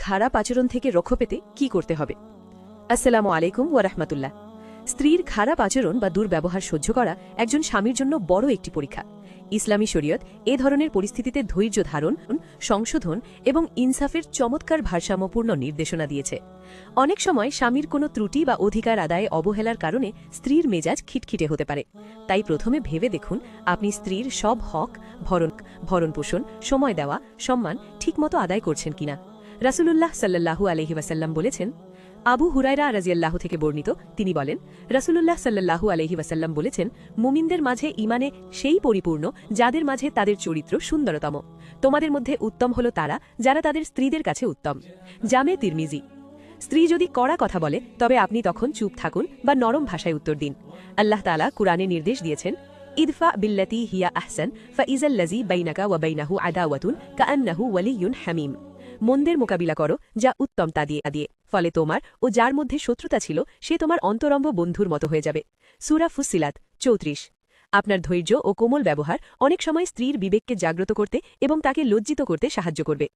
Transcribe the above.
খারাপ আচরণ থেকে রক্ষা পেতে কি করতে হবে? আসসালামু আলাইকুম ওয়া রাহমাতুল্লাহ। স্ত্রীর খারাপ আচরণ বা দুর্ব্যবহার সহ্য করা একজন স্বামীর জন্য বড় একটি পরীক্ষা। ইসলামী শরীয়ত এ ধরনের পরিস্থিতিতে ধৈর্য ধারণ, সংশোধন এবং ইনসাফের চমৎকার ভারসাম্যপূর্ণ নির্দেশনা দিয়েছে। অনেক সময় স্বামীর কোনো ত্রুটি বা অধিকার আদায়ে অবহেলার কারণে স্ত্রীর মেজাজ খিটখিটে হতে পারে। তাই প্রথমে ভেবে দেখুন আপনি স্ত্রীর সব হক, ভরণপোষণ, সময় দেওয়া, সম্মান ঠিকমতো আদায় করছেন কিনা। রাসূলুল্লাহ সাল্লাল্লাহু আলাইহি ওয়াসাল্লাম বলেছেন, আবু হুরায়রা রাদিয়াল্লাহু থেকে বর্ণিত, তিনি বলেন, রাসূলুল্লাহ সাল্লাল্লাহু আলাইহি ওয়াসাল্লাম বলেছেন, মুমিনদের মাঝে ঈমানে সেই পরিপূর্ণ যাদের মাঝে তাদের চরিত্র সুন্দরতম। তোমাদের মধ্যে উত্তম হলো তারা যারা তাদের স্ত্রীদের কাছে উত্তম। জামে তিরমিজি। স্ত্রী যদি কড়া কথা বলে তবে আপনি তখন চুপ থাকুন বা নরম ভাষায় উত্তর দিন। আল্লাহ তাআলা কুরআনে নির্দেশ দিয়েছেন, ইদফা বিল্লাতি হিয়া আহসান ফাইজাল্লাযী বাইনাকা ওয়া বাইনাহু আদাওয়াতুন কাআন্নাহু ওয়ালিয়্যুন হামীম। মন্দের মোকাবিলা করো যা উত্তম তা দিয়ে, ফলে তোমার ও যার মধ্যে শত্রুতা ছিল সে তোমার অন্তরঙ্গ বন্ধুর মতো হয়ে যাবে। সূরা ফুসসিলাত ৩৪। আপনার ধৈর্য ও কোমল ব্যবহার অনেক সময় স্ত্রীর বিবেককে জাগ্রত করতে এবং তাকে লজ্জিত করতে সাহায্য করবে।